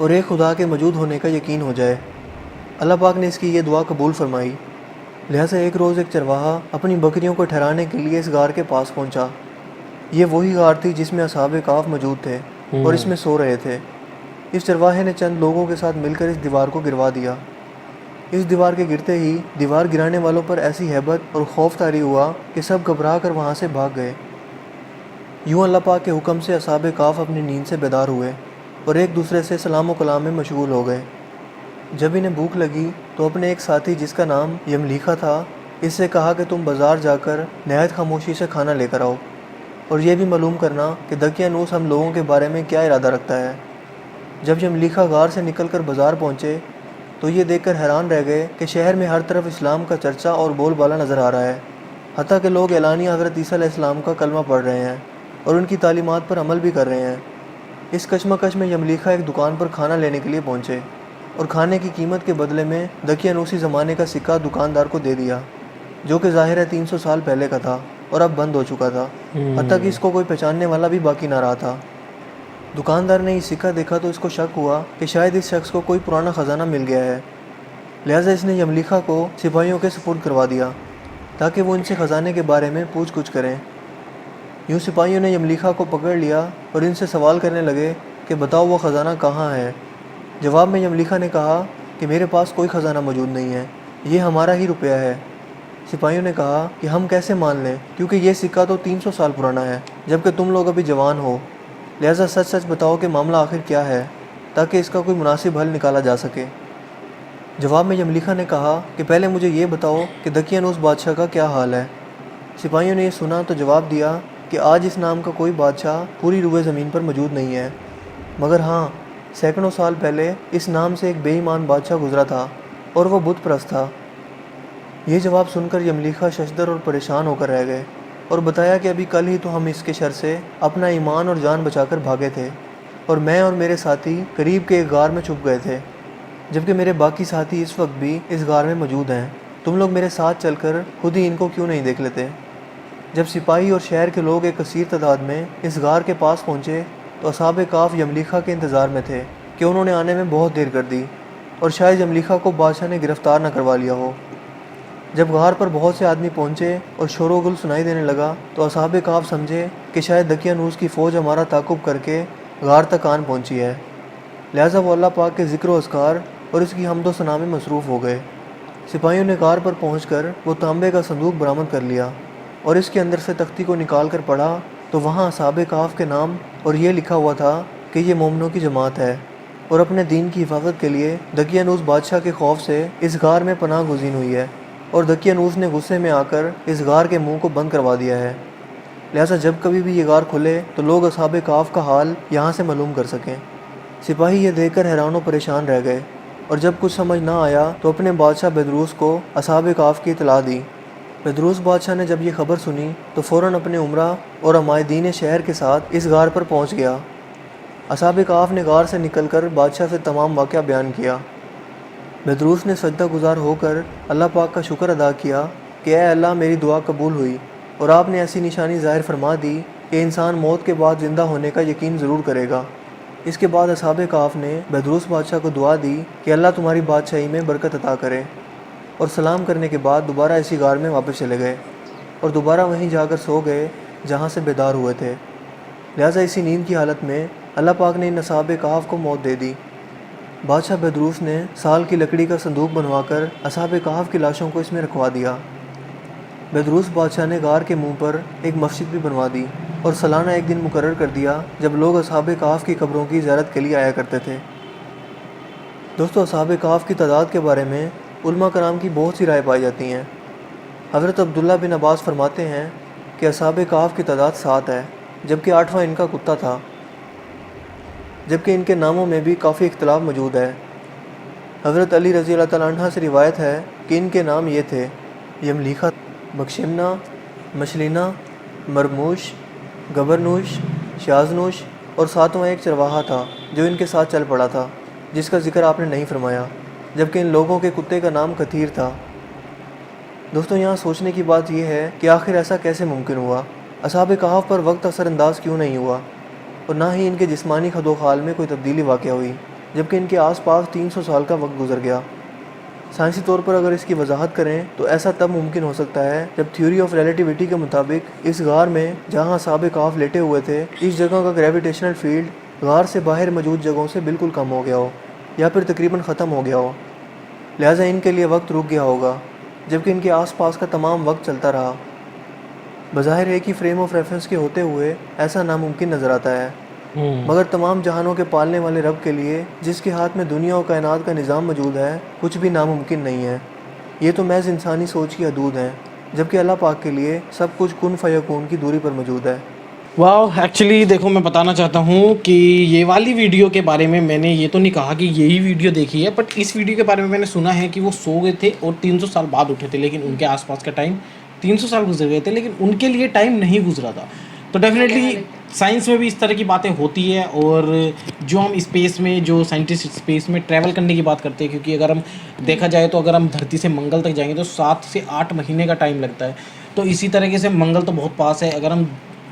اور ایک خدا کے موجود ہونے کا یقین ہو جائے۔ اللہ پاک نے اس کی یہ دعا قبول فرمائی۔ لہٰذا ایک روز ایک چرواہا اپنی بکریوں کو ٹھہرانے کے لیے اس غار کے پاس پہنچا۔ یہ وہی غار تھی جس میں اصحاب کہف موجود تھے اور اس میں سو رہے تھے۔ اس چرواہے نے چند لوگوں کے ساتھ مل کر اس دیوار کو گروا دیا۔ اس دیوار کے گرتے ہی دیوار گرانے والوں پر ایسی ہیبت اور خوف طاری ہوا کہ سب گھبرا کر وہاں سے بھاگ گئے۔ یوں اللہ پاک کے حکم سے اصحاب کہف اپنی نیند سے بیدار ہوئے اور ایک دوسرے سے سلام و کلام میں مشغول ہو گئے۔ جب انہیں بھوک لگی تو اپنے ایک ساتھی جس کا نام یملیخا تھا اس سے کہا کہ تم بازار جا کر نہایت خاموشی سے کھانا لے کر آؤ اور یہ بھی معلوم کرنا کہ دقیانوس ہم لوگوں کے بارے میں کیا ارادہ رکھتا ہے۔ جب یملیخا غار سے نکل کر بازار پہنچے تو یہ دیکھ کر حیران رہ گئے کہ شہر میں ہر طرف اسلام کا چرچا اور بول بالا نظر آ رہا ہے، حتیٰ کہ لوگ اعلانیہ حضرت عیسیٰ علیہ السلام کا کلمہ پڑھ رہے ہیں اور ان کی تعلیمات پر عمل بھی کر رہے ہیں۔ اس کشمکش میں یملیخا ایک دکان پر کھانا لینے کے لیے پہنچے اور کھانے کی قیمت کے بدلے میں دقیانوسی زمانے کا سکہ دکاندار کو دے دیا، جو کہ ظاہر ہے 300 سال پہلے کا تھا اور اب بند ہو چکا تھا، حتیٰ کہ اس کو کوئی پہچاننے والا بھی باقی نہ رہا تھا۔ دکاندار نے یہ سکہ دیکھا تو اس کو شک ہوا کہ شاید اس شخص کو کوئی پرانا خزانہ مل گیا ہے، لہٰذا اس نے یملیخا کو سپاہیوں کے سپرد کروا دیا تاکہ وہ ان سے خزانے کے بارے میں پوچھ گچھ کریں۔ یوں سپاہیوں نے یملیخا کو پکڑ لیا اور ان سے سوال کرنے لگے کہ بتاؤ وہ خزانہ کہاں ہے۔ جواب میں یملیخا نے کہا کہ میرے پاس کوئی خزانہ موجود نہیں ہے، یہ ہمارا ہی روپیہ ہے۔ سپاہیوں نے کہا کہ ہم کیسے مان لیں، کیونکہ یہ سکہ تو 300 سال پرانا ہے جبکہ تم لوگ ابھی جوان ہو، لہٰذا سچ سچ بتاؤ کہ معاملہ آخر کیا ہے تاکہ اس کا کوئی مناسب حل نکالا جا سکے۔ جواب میں یملیخا نے کہا کہ پہلے مجھے یہ بتاؤ کہ دقیانوس بادشاہ کا کیا حال ہے۔ سپاہیوں نے یہ سنا تو جواب دیا کہ آج اس نام کا کوئی بادشاہ پوری روئے زمین پر موجود نہیں ہے، مگر ہاں سینکڑوں سال پہلے اس نام سے ایک بے ایمان بادشاہ گزرا تھا اور وہ بت پرست تھا۔ یہ جواب سن کر یملیخا ششدر اور پریشان ہو کر رہ گئے اور بتایا کہ ابھی کل ہی تو ہم اس کے شر سے اپنا ایمان اور جان بچا کر بھاگے تھے اور میں اور میرے ساتھی قریب کے ایک غار میں چھپ گئے تھے، جبکہ میرے باقی ساتھی اس وقت بھی اس غار میں موجود ہیں۔ تم لوگ میرے ساتھ چل کر خود ہی ان کو کیوں نہیں دیکھ لیتے؟ جب سپاہی اور شہر کے لوگ ایک کثیر تعداد میں اس غار کے پاس پہنچے تو اصحاب کہف یملیخا کے انتظار میں تھے کہ انہوں نے آنے میں بہت دیر کر دی اور شاید یملیخا کو بادشاہ نے گرفتار نہ کروا لیا ہو۔ جب غار پر بہت سے آدمی پہنچے اور شور و گل سنائی دینے لگا تو اصحاب کہف سمجھے کہ شاید دقیانوس کی فوج ہمارا تعاقب کر کے غار تک آن پہنچی ہے، لہٰذا وہ اللہ پاک کے ذکر و اذکار اور اس کی حمد و ثنا میں مصروف ہو گئے۔ سپاہیوں نے غار پر پہنچ کر وہ تانبے کا صندوق برآمد کر لیا اور اس کے اندر سے تختی کو نکال کر پڑھا تو وہاں اصحاب کہف کے نام اور یہ لکھا ہوا تھا کہ یہ مومنوں کی جماعت ہے اور اپنے دین کی حفاظت کے لیے دقیانوس بادشاہ کے خوف سے اس غار میں پناہ گزین ہوئی ہے، اور دقیانوس نے غصے میں آ کر اس غار کے منہ کو بند کروا دیا ہے، لہٰذا جب کبھی بھی یہ غار کھلے تو لوگ اصحاب کہف کا حال یہاں سے معلوم کر سکیں۔ سپاہی یہ دیکھ کر حیران و پریشان رہ گئے اور جب کچھ سمجھ نہ آیا تو اپنے بادشاہ بیدروس کو اصحاب کہف کی اطلاع دی۔ بیدروس بادشاہ نے جب یہ خبر سنی تو فوراً اپنے عمرہ اور عمائدین شہر کے ساتھ اس غار پر پہنچ گیا۔ اصحاب کہف نے غار سے نکل کر بادشاہ سے تمام واقعہ بیان کیا۔ بیدروس نے سجدہ گزار ہو کر اللہ پاک کا شکر ادا کیا کہ اے اللہ میری دعا قبول ہوئی اور آپ نے ایسی نشانی ظاہر فرما دی کہ انسان موت کے بعد زندہ ہونے کا یقین ضرور کرے گا۔ اس کے بعد اصحاب کہف نے بیدروس بادشاہ کو دعا دی کہ اللہ تمہاری بادشاہی میں برکت عطا کرے، اور سلام کرنے کے بعد دوبارہ اسی غار میں واپس چلے گئے اور دوبارہ وہیں جا کر سو گئے جہاں سے بیدار ہوئے تھے۔ لہٰذا اسی نیند کی حالت میں اللہ پاک نے ان اصحاب کہف کو موت دے دی۔ بادشاہ بیدروس نے سال کی لکڑی کا صندوق بنوا کر اصحاب کہف کی لاشوں کو اس میں رکھوا دیا۔ بیدروس بادشاہ نے غار کے منہ پر ایک مسجد بھی بنوا دی اور سالانہ ایک دن مقرر کر دیا جب لوگ اصحاب کہف کی قبروں کی زیارت کے لیے آیا کرتے تھے۔ دوستو، اصحاب کہف کی تعداد کے بارے میں علماء کرام کی بہت سی رائے پائی جاتی ہیں۔ حضرت عبداللہ بن عباس فرماتے ہیں کہ اصحاب کہف کی تعداد 7 ہے، جبکہ 8واں ان کا کتا تھا، جبکہ ان کے ناموں میں بھی کافی اختلاف موجود ہے۔ حضرت علی رضی اللہ تعالیٰ عنہ سے روایت ہے کہ ان کے نام یہ تھے: یملیخا، بکشمنا، مشلینا، مرموش، گبرنوش، شازنوش، اور 7واں ایک چرواہا تھا جو ان کے ساتھ چل پڑا تھا، جس کا ذکر آپ نے نہیں فرمایا، جبکہ ان لوگوں کے کتے کا نام کثیر تھا۔ دوستوں، یہاں سوچنے کی بات یہ ہے کہ آخر ایسا کیسے ممکن ہوا؟ اصحاب کہف پر وقت اثر انداز کیوں نہیں ہوا اور نہ ہی ان کے جسمانی خد و خال میں کوئی تبدیلی واقع ہوئی؟ جبکہ ان کے آس پاس 300 سال کا وقت گزر گیا۔ سائنسی طور پر اگر اس کی وضاحت کریں تو ایسا تب ممکن ہو سکتا ہے جب تھیوری آف ریلیٹیوٹی کے مطابق اس غار میں جہاں اصحاب کہف لیٹے ہوئے تھے، اس جگہ کا گریویٹیشنل فیلڈ غار سے باہر موجود جگہوں سے بالکل کم ہو گیا ہو یا پھر تقریباً ختم ہو گیا ہو، لہٰذا ان کے لیے وقت رک گیا ہوگا، جبکہ ان کے آس پاس کا تمام وقت چلتا رہا۔ بظاہر ایک ہی فریم آف ریفرنس کے ہوتے ہوئے ایسا ناممکن نظر آتا ہے، مگر تمام جہانوں کے پالنے والے رب کے لیے، جس کے ہاتھ میں دنیا و کائنات کا نظام موجود ہے، کچھ بھی ناممکن نہیں ہے۔ یہ تو محض انسانی سوچ کی حدود ہیں، جبکہ اللہ پاک کے لیے سب کچھ کن فیکون کی دوری پر موجود ہے۔ واو، ایکچولی دیکھو میں بتانا چاہتا ہوں کہ یہ والی ویڈیو کے بارے میں نے یہ تو نہیں کہا کہ یہی ویڈیو دیکھی ہے، بٹ اس ویڈیو کے بارے میں نے سنا ہے کہ وہ سو گئے تھے اور 300 سال بعد اٹھے تھے، لیکن ان کے آس پاس کا ٹائم 300 سال گزر گئے تھے، لیکن ان کے لیے ٹائم نہیں گزرا تھا۔ تو ڈیفینیٹلی سائنس میں بھی اس طرح کی باتیں ہوتی ہے، اور جو ہم اسپیس میں، جو سائنٹسٹ اسپیس میں ٹریول کرنے کی بات کرتے ہیں، کیونکہ اگر ہم دیکھا جائے تو اگر ہم دھرتی سے منگل تک جائیں گے تو 7 سے 8 مہینے کا ٹائم لگتا ہے، تو اسی طریقے سے منگل تو بہت پاس ہے، اگر ہم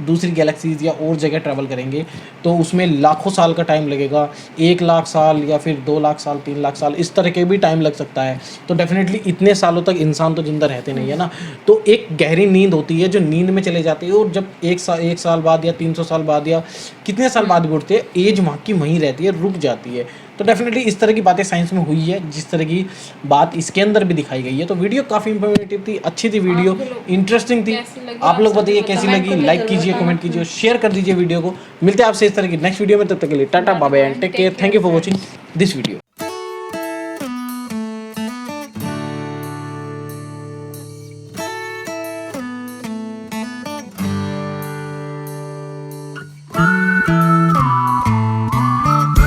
دوسری گیلیکسیز یا اور جگہ ٹریول کریں گے تو اس میں لاکھوں سال کا ٹائم لگے گا، 1,00,000 سال یا پھر 2,00,000 سال، 3,00,000 سال، اس طرح کے بھی ٹائم لگ سکتا ہے۔ تو ڈیفینیٹلی اتنے سالوں تک انسان تو زندہ رہتے نہیں ہے نا، تو ایک گہری نیند ہوتی ہے جو نیند میں چلے جاتی ہے، اور جب 1 سال بعد یا 300 سال بعد یا کتنے سال بعد بھی اٹھتے ہیں، ایج وہاں کی وہیں رہتی ہے، رک جاتی ہے۔ تو ڈیفینیٹلی اس طرح کی باتیں سائنس میں ہوئی ہے، جس طرح کی بات اس کے اندر بھی دکھائی گئی ہے۔ تو ویڈیو کافی انفارمیٹیو تھی، اچھی تھی ویڈیو، انٹرسٹنگ تھی۔ آپ لوگ بتائیے کیسی لگی، لائک کیجیے، کمنٹ کیجیے، شیئر کر دیجیے ویڈیو کو۔ ملتے ہیں آپ سے اس طرح کی نیکسٹ ویڈیو میں، تب تک کے لیے ta ta bye bye and take care. Thank you for watching this video.